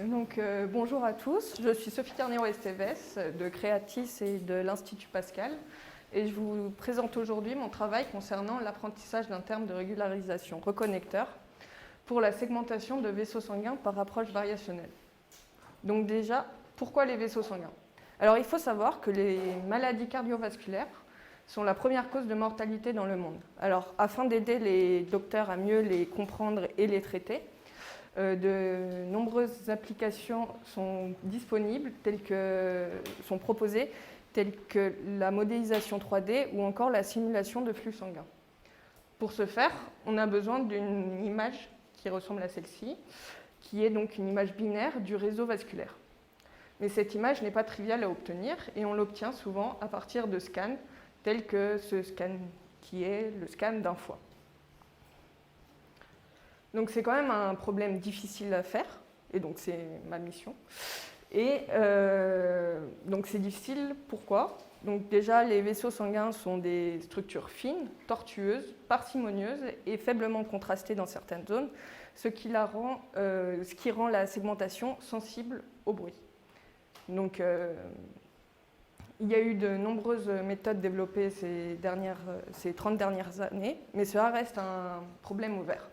Bonjour à tous, je suis Sophie Carneiro-Esteves de Creatis et de l'Institut Pascal et je vous présente aujourd'hui mon travail concernant l'apprentissage d'un terme de régularisation reconnecteur pour la segmentation de vaisseaux sanguins par approche variationnelle. Donc déjà, pourquoi les vaisseaux sanguins? Alors il faut savoir que les maladies cardiovasculaires sont la première cause de mortalité dans le monde. Alors afin d'aider les docteurs à mieux les comprendre et les traiter, de nombreuses applications sont disponibles, sont proposées, telles que la modélisation 3D ou encore la simulation de flux sanguin. Pour ce faire, on a besoin d'une image qui ressemble à celle-ci, qui est donc une image binaire du réseau vasculaire. Mais cette image n'est pas triviale à obtenir et on l'obtient souvent à partir de scans, tels que ce scan qui est le scan d'un foie. Donc c'est quand même un problème difficile à faire, et donc c'est ma mission. Et donc c'est difficile, pourquoi? Donc déjà, les vaisseaux sanguins sont des structures fines, tortueuses, parcimonieuses et faiblement contrastées dans certaines zones, ce qui rend la segmentation sensible au bruit. Donc il y a eu de nombreuses méthodes développées ces 30 dernières années, mais cela reste un problème ouvert.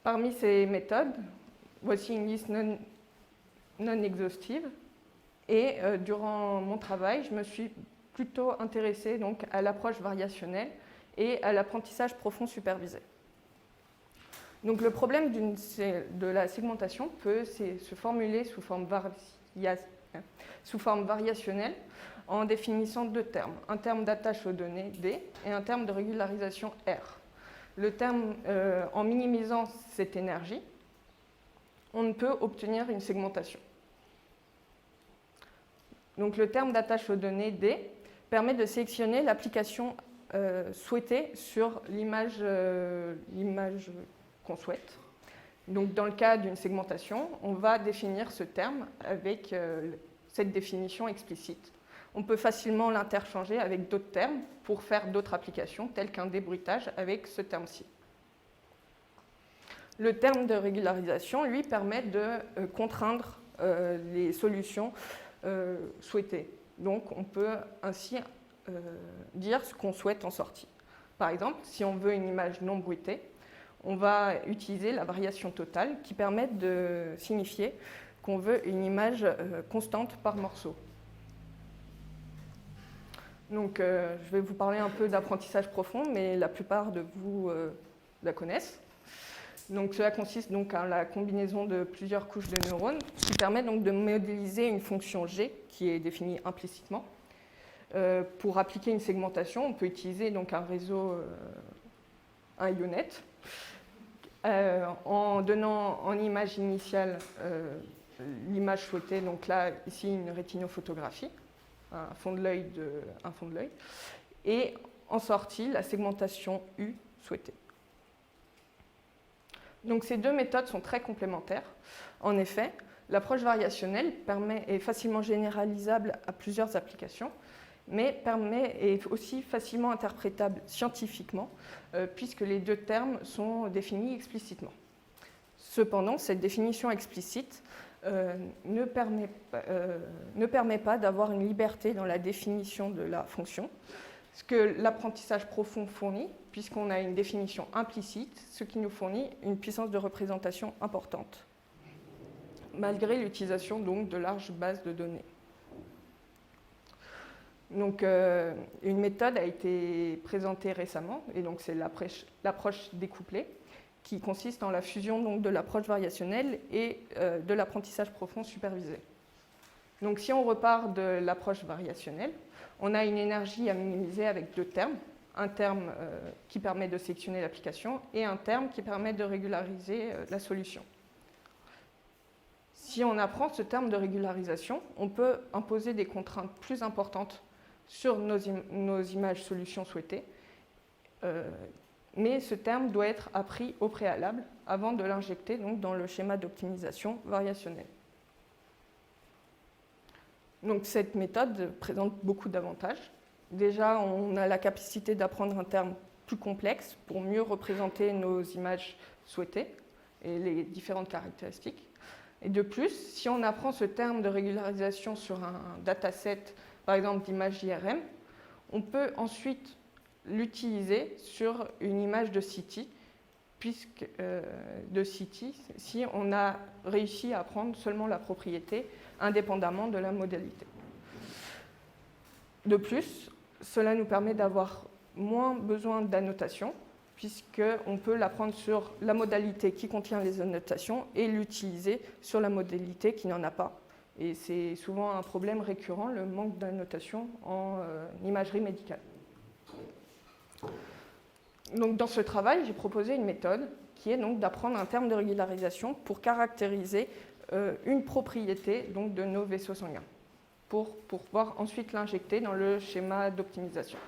Parmi ces méthodes, voici une liste non exhaustive. Et durant mon travail, je me suis plutôt intéressée donc, à l'approche variationnelle et à l'apprentissage profond supervisé. Donc, le problème de la segmentation peut se formuler sous forme variationnelle en définissant deux termes. Un terme d'attache aux données D et un terme de régularisation R. Le terme, en minimisant cette énergie, on ne peut obtenir une segmentation. Donc le terme d'attache aux données D permet de sélectionner l'application souhaitée sur l'image qu'on souhaite. Donc dans le cas d'une segmentation, on va définir ce terme avec cette définition explicite. On peut facilement l'interchanger avec d'autres termes pour faire d'autres applications, telles qu'un débruitage avec ce terme-ci. Le terme de régularisation, lui, permet de contraindre les solutions souhaitées. Donc, on peut ainsi dire ce qu'on souhaite en sortie. Par exemple, si on veut une image non bruitée, on va utiliser la variation totale qui permet de signifier qu'on veut une image constante par morceau. Donc, je vais vous parler un peu d'apprentissage profond, mais la plupart de vous la connaissent. Donc, cela consiste donc à la combinaison de plusieurs couches de neurones qui permet donc de modéliser une fonction G qui est définie implicitement. Pour appliquer une segmentation, on peut utiliser donc un réseau, un IONET, en donnant en image initiale l'image souhaitée, donc là, ici, une rétinophotographie. Un fond de l'œil, et en sortie, la segmentation U souhaitée. Donc ces deux méthodes sont très complémentaires. En effet, l'approche variationnelle est facilement généralisable à plusieurs applications, mais est aussi facilement interprétable scientifiquement, puisque les deux termes sont définis explicitement. Cependant, cette définition explicite ne permet pas d'avoir une liberté dans la définition de la fonction, ce que l'apprentissage profond fournit, puisqu'on a une définition implicite, ce qui nous fournit une puissance de représentation importante, malgré l'utilisation donc de larges bases de données. Donc, une méthode a été présentée récemment, et donc c'est l'approche découplée, qui consiste en la fusion donc, de l'approche variationnelle et de l'apprentissage profond supervisé. Donc si on repart de l'approche variationnelle, on a une énergie à minimiser avec deux termes, un terme qui permet de sélectionner l'application et un terme qui permet de régulariser la solution. Si on apprend ce terme de régularisation, on peut imposer des contraintes plus importantes sur nos images solutions souhaitées, mais ce terme doit être appris au préalable avant de l'injecter donc, dans le schéma d'optimisation variationnelle. Donc, cette méthode présente beaucoup d'avantages. Déjà, on a la capacité d'apprendre un terme plus complexe pour mieux représenter nos images souhaitées et les différentes caractéristiques. Et de plus, si on apprend ce terme de régularisation sur un dataset, par exemple d'images IRM, on peut ensuite l'utiliser sur une image de CT, si on a réussi à apprendre seulement la propriété indépendamment de la modalité. De plus, cela nous permet d'avoir moins besoin d'annotation, puisqu'on peut l'apprendre sur la modalité qui contient les annotations et l'utiliser sur la modalité qui n'en a pas. Et c'est souvent un problème récurrent, le manque d'annotation en imagerie médicale. Donc, dans ce travail, j'ai proposé une méthode qui est donc d'apprendre un terme de régularisation pour caractériser une propriété donc, de nos vaisseaux sanguins, pour pouvoir ensuite l'injecter dans le schéma d'optimisation.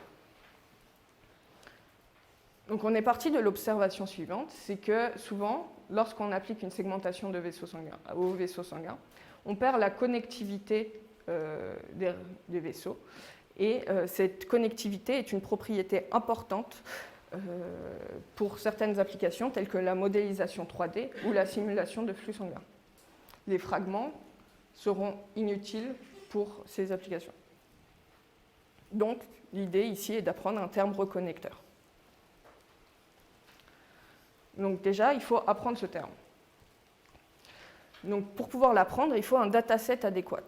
Donc on est parti de l'observation suivante, c'est que souvent, lorsqu'on applique une segmentation de vaisseaux sanguins, aux vaisseaux sanguins, on perd la connectivité des vaisseaux. Et cette connectivité est une propriété importante pour certaines applications telles que la modélisation 3D ou la simulation de flux sanguins. Les fragments seront inutiles pour ces applications. Donc l'idée ici est d'apprendre un terme reconnecteur. Donc déjà, il faut apprendre ce terme. Donc pour pouvoir l'apprendre, il faut un dataset adéquat.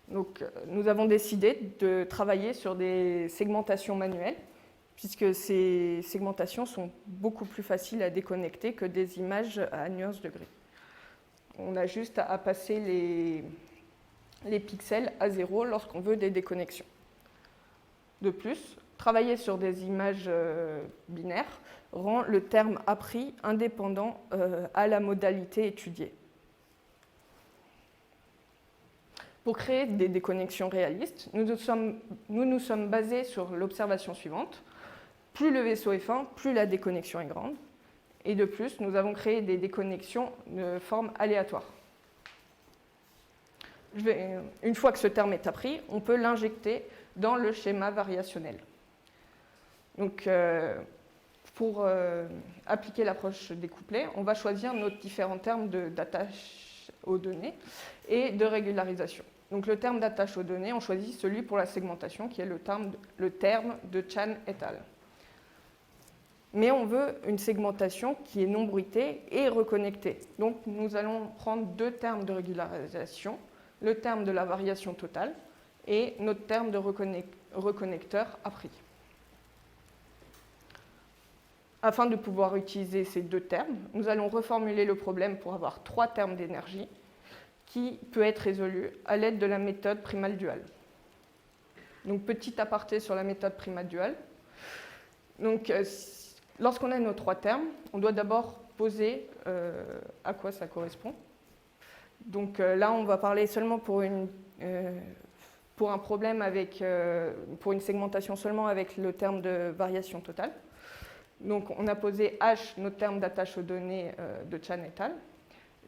Donc nous avons décidé de travailler sur des segmentations manuelles, puisque ces segmentations sont beaucoup plus faciles à déconnecter que des images à nuances de gris. On a juste à passer les pixels à 0 lorsqu'on veut des déconnexions. De plus, travailler sur des images binaires rend le terme appris indépendant à la modalité étudiée. Pour créer des déconnexions réalistes, nous nous sommes basés sur l'observation suivante. Plus le vaisseau est fin, plus la déconnexion est grande. Et de plus, nous avons créé des déconnexions de forme aléatoire. Une fois que ce terme est appris, on peut l'injecter dans le schéma variationnel. Donc, pour appliquer l'approche découplée, on va choisir nos différents termes d'attache aux données et de régularisation. Donc, le terme d'attache aux données, on choisit celui pour la segmentation, qui est le terme de Chan et al. Mais on veut une segmentation qui est non bruitée et reconnectée. Donc, nous allons prendre deux termes de régularisation, le terme de la variation totale et notre terme de reconnecteur appris. Afin de pouvoir utiliser ces deux termes, nous allons reformuler le problème pour avoir trois termes d'énergie qui peut être résolu à l'aide de la méthode primale duale. Donc, petit aparté sur la méthode primale duale. Donc, lorsqu'on a nos trois termes, on doit d'abord poser à quoi ça correspond. Donc là, on va parler seulement pour un problème pour une segmentation seulement avec le terme de variation totale. Donc on a posé H, notre terme d'attache aux données de Chan et al.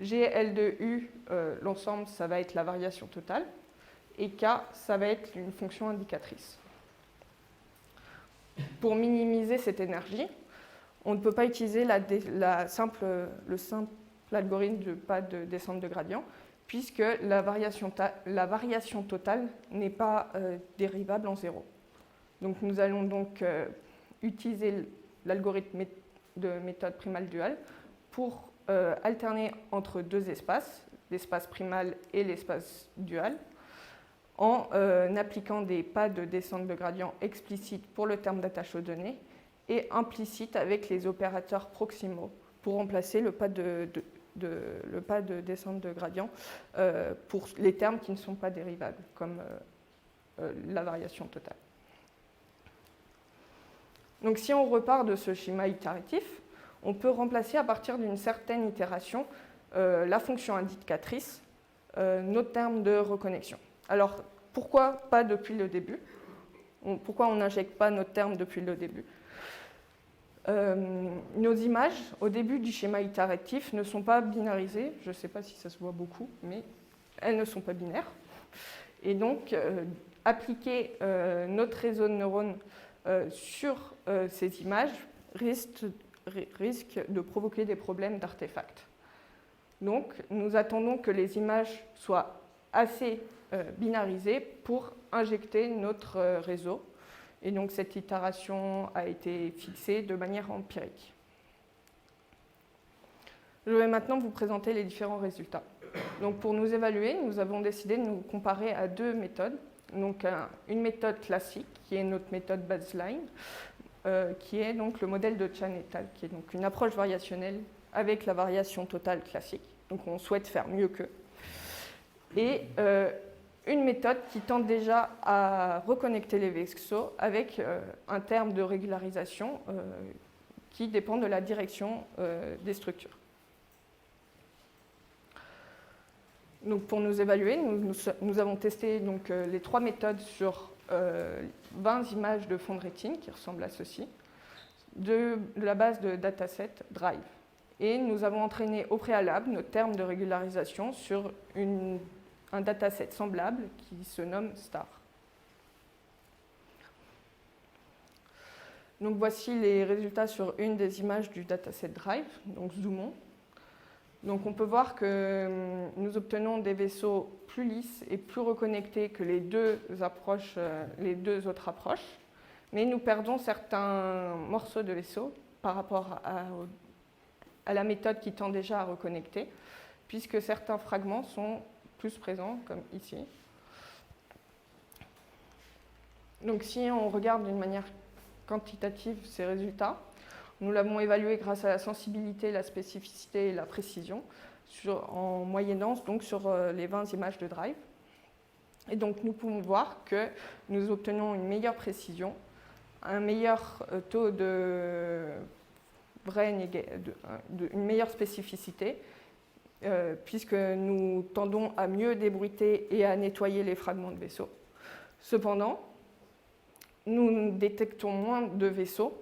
G, L de U, l'ensemble, ça va être la variation totale. Et K, ça va être une fonction indicatrice. Pour minimiser cette énergie, on ne peut pas utiliser le simple algorithme de pas de descente de gradient, puisque la variation totale n'est pas dérivable en zéro. Donc nous allons donc utiliser l'algorithme de méthode primale duale pour alterner entre deux espaces, l'espace primal et l'espace dual, en appliquant des pas de descente de gradient explicites pour le terme d'attache aux données et implicites avec les opérateurs proximaux pour remplacer le pas de descente de gradient pour les termes qui ne sont pas dérivables, comme la variation totale. Donc si on repart de ce schéma itératif, on peut remplacer à partir d'une certaine itération la fonction indicatrice, nos termes de reconnexion. Alors, pourquoi pas depuis le début? Pourquoi on n'injecte pas nos termes depuis le début? Nos images, au début du schéma itératif, ne sont pas binarisées. Je ne sais pas si ça se voit beaucoup, mais elles ne sont pas binaires. Et donc, appliquer notre réseau de neurones sur ces images risque de provoquer des problèmes d'artefacts. Donc, nous attendons que les images soient assez binarisées pour injecter notre réseau. Et donc, cette itération a été fixée de manière empirique. Je vais maintenant vous présenter les différents résultats. Donc, pour nous évaluer, nous avons décidé de nous comparer à deux méthodes. Donc, une méthode classique, qui est notre méthode baseline, qui est donc le modèle de Chan et al., qui est donc une approche variationnelle avec la variation totale classique. Donc, on souhaite faire mieux qu'eux. Et une méthode qui tente déjà à reconnecter les vaisseaux avec un terme de régularisation qui dépend de la direction des structures. Donc, pour nous évaluer, nous avons testé donc, les trois méthodes sur 20 images de fond de rétine qui ressemblent à ceci, de la base de dataset Drive. Et nous avons entraîné au préalable nos termes de régularisation sur un dataset semblable qui se nomme STAR. Donc voici les résultats sur une des images du dataset Drive, donc zoomons. Donc on peut voir que nous obtenons des vaisseaux plus lisses et plus reconnectés que les deux autres approches, mais nous perdons certains morceaux de vaisseaux par rapport à la méthode qui tend déjà à reconnecter, puisque certains fragments sont plus présents, comme ici. Donc si on regarde d'une manière quantitative ces résultats, nous l'avons évalué grâce à la sensibilité, la spécificité et la précision, en moyennant donc sur les 20 images de Drive. Et donc nous pouvons voir que nous obtenons une meilleure précision, un meilleur taux de une meilleure spécificité, puisque nous tendons à mieux débruiter et à nettoyer les fragments de vaisseaux. Cependant, nous détectons moins de vaisseaux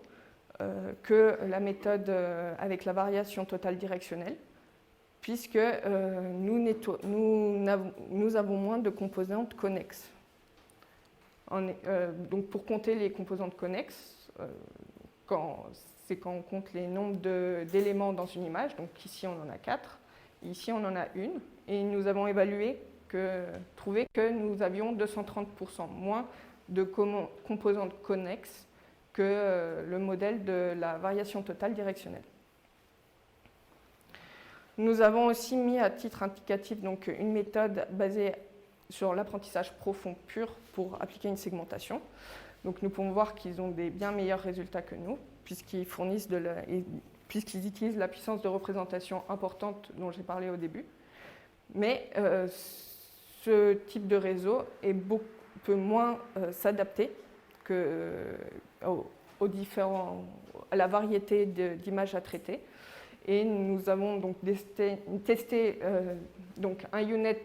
que la méthode avec la variation totale directionnelle, puisque nous avons moins de composantes connexes. Donc pour compter les composantes connexes, c'est quand on compte les nombres d'éléments dans une image, donc ici on en a 4, ici on en a une, et nous avons trouvé que nous avions 230% moins de composantes connexes que le modèle de la variation totale directionnelle. Nous avons aussi mis à titre indicatif donc, une méthode basée sur l'apprentissage profond pur pour appliquer une segmentation. Donc nous pouvons voir qu'ils ont des bien meilleurs résultats que nous, puisqu'ils utilisent la puissance de représentation importante dont j'ai parlé au début. Mais ce type de réseau peut moins s'adapter à la variété d'images à traiter. Et nous avons donc testé donc un UNet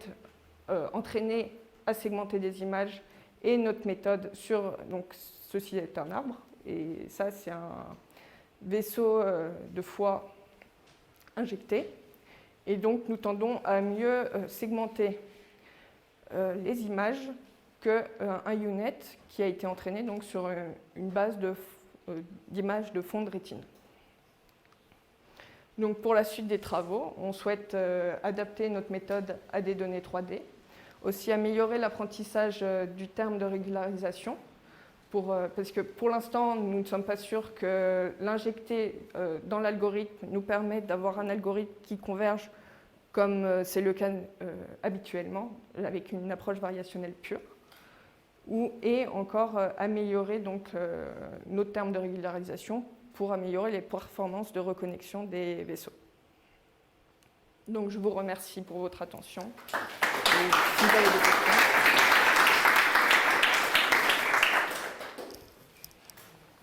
entraîné à segmenter des images et notre méthode sur, donc ceci est un arbre, et ça c'est un vaisseau de foie injecté. Et donc nous tendons à mieux segmenter les images qu'un UNet qui a été entraîné donc, sur une base d'images de fond de rétine. Donc pour la suite des travaux, on souhaite adapter notre méthode à des données 3D, aussi améliorer l'apprentissage du terme de régularisation, parce que pour l'instant, nous ne sommes pas sûrs que l'injecter dans l'algorithme nous permette d'avoir un algorithme qui converge comme c'est le cas habituellement, avec une approche variationnelle pure, et encore améliorer donc, notre terme de régularisation pour améliorer les performances de reconnexion des vaisseaux. Donc je vous remercie pour votre attention. Et si vous avez des questions.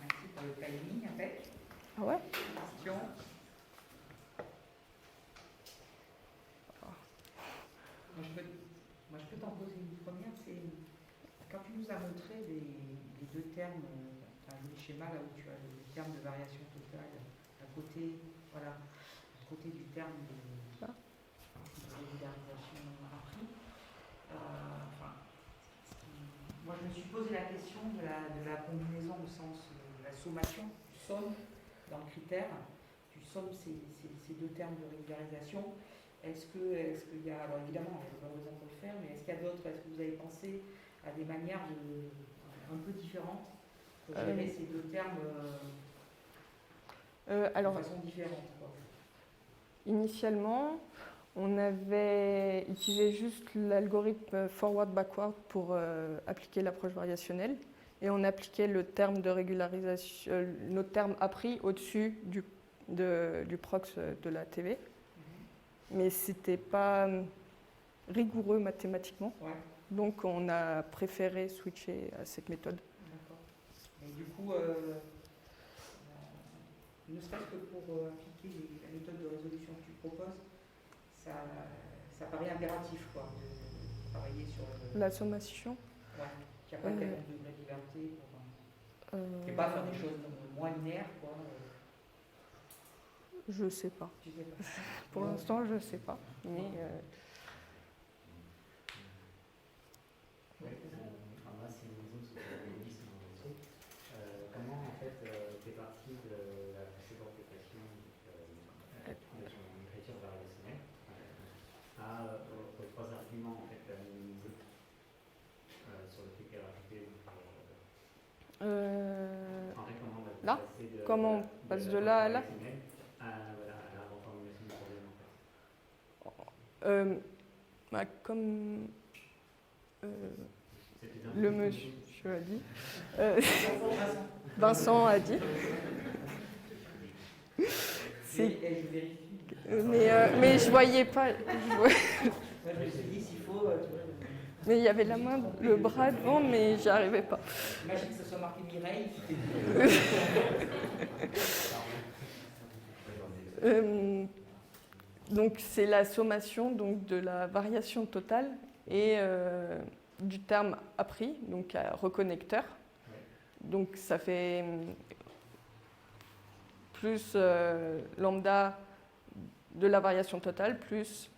Merci pour le timing avec. Ah ouais. Question. Moi, je peux t'en poser une première. C'est quand tu nous as montré les deux termes, tu as le schéma là où tu as le terme de variation totale à côté, voilà, à côté du terme de régularisation appris. Moi, je me suis posé la question de la combinaison au sens de la sommation. Tu sommes dans le critère, tu sommes ces deux termes de régularisation Est-ce qu'il y a, alors évidemment, il y a de bonnes raisons pour le faire, mais est-ce qu'il y a d'autres, est-ce que vous avez pensé à des manières un peu différentes pour gérer ces deux termes alors, de façon différente, quoi. Initialement, on avait utilisé juste l'algorithme forward-backward pour appliquer l'approche variationnelle. Et on appliquait le terme de régularisation, notre terme appris au-dessus du prox de la TV. Mais ce n'était pas rigoureux mathématiquement. Ouais. Donc on a préféré switcher à cette méthode. D'accord. Et du coup, ne serait-ce que pour appliquer la méthode de résolution que tu proposes, ça paraît impératif, quoi, de travailler sur la sommation. Ouais, qu'il n'y a pas tel degré de liberté pour et pas faire des choses moins linéaires, quoi. Je sais pas. Tu sais pas. Pour l'instant, je sais pas. Mais moi, c'est une raison sur l'algorithme en réseau. Comment, en fait, tu es parti de la précédente équation de l'écriture variationnelle aux trois arguments, en fait, minimiser sur le fait qu'elle a rajouté. En fait, comment on va là passer de, comment on passe de là à là à la reformulation du problème, en fait. Comme le monsieur a dit, Vincent a dit. Mais je voyais pas. Mais il y avait la main, le bras devant, mais j'y arrivais pas. Imagine que ce soit marqué Mireille. Donc c'est la sommation donc, de la variation totale et du terme appris, donc à reconnecteur. Donc ça fait plus lambda de la variation totale plus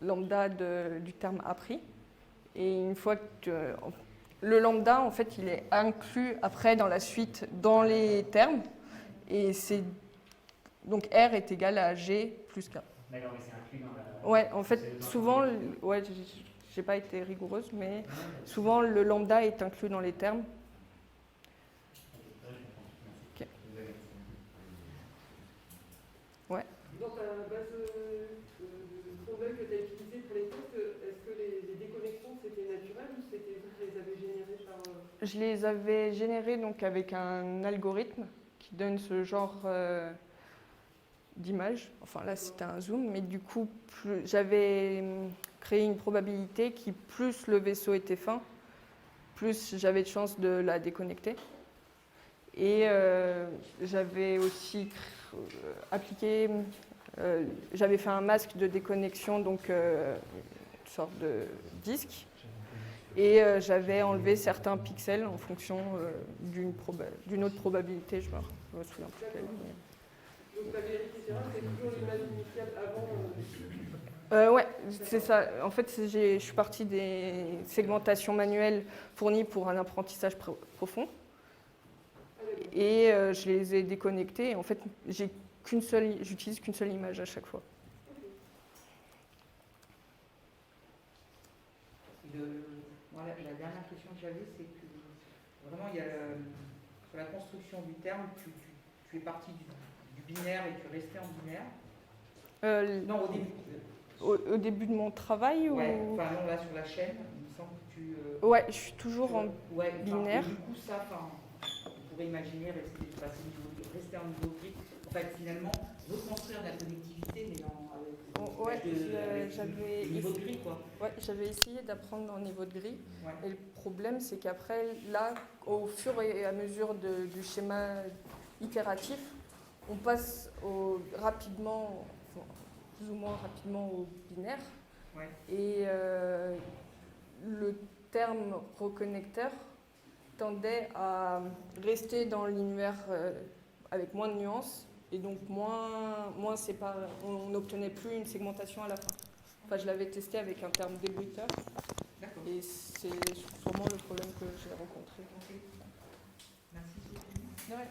lambda du terme appris. Et une fois que le lambda, en fait, il est inclus après dans la suite dans les termes. Et c'est donc R est égal à G plus K. D'accord, mais c'est inclus dans la... Ouais, en fait, souvent, ouais, j'ai pas été rigoureuse, mais souvent le lambda est inclus dans les termes. Okay. Ouais. Dans ta base de problème que tu as utilisée pour les tests, est-ce que les déconnexions c'était naturel ou c'était vous qui les avez générées par... Je les avais générées donc, avec un algorithme qui donne ce genre d'image. Enfin là c'était un zoom, mais du coup j'avais créé une probabilité qui plus le vaisseau était fin, plus j'avais de chance de la déconnecter. Et j'avais aussi appliqué, j'avais fait un masque de déconnexion, donc une sorte de disque, et j'avais enlevé certains pixels en fonction d'une autre probabilité, je me souviens plus quelle. Donc la vérité terrain, c'est toujours l'image initiale avant ouais, c'est ça. En fait, je suis partie des segmentations manuelles fournies pour un apprentissage profond. Et je les ai déconnectées. En fait, j'utilise qu'une seule image à chaque fois. Moi, la dernière question que j'avais, c'est que vraiment, il y a sur la construction du terme, tu es parti du binaire et tu es resté en binaire. Non, au début. Au début de mon travail ouais, ou... Enfin, non, là, sur la chaîne, il me semble que tu... ouais, je suis toujours en binaire. Du coup, ça, on pourrait imaginer rester en niveau gris. En fait, finalement, reconstruire la connectivité, mais j'avais niveau de gris, quoi. Ouais, j'avais essayé d'apprendre en niveau de gris. Ouais. Et le problème, c'est qu'après, là, au fur et à mesure du schéma itératif, on passe rapidement, plus ou moins rapidement au binaire. Ouais. Et le terme reconnecteur tendait à rester dans l'univers avec moins de nuances. Et donc, on n'obtenait plus une segmentation à la fin. Enfin, je l'avais testé avec un terme débruiteur. D'accord. Et c'est sûrement le problème que j'ai rencontré. Okay. Merci. Ouais.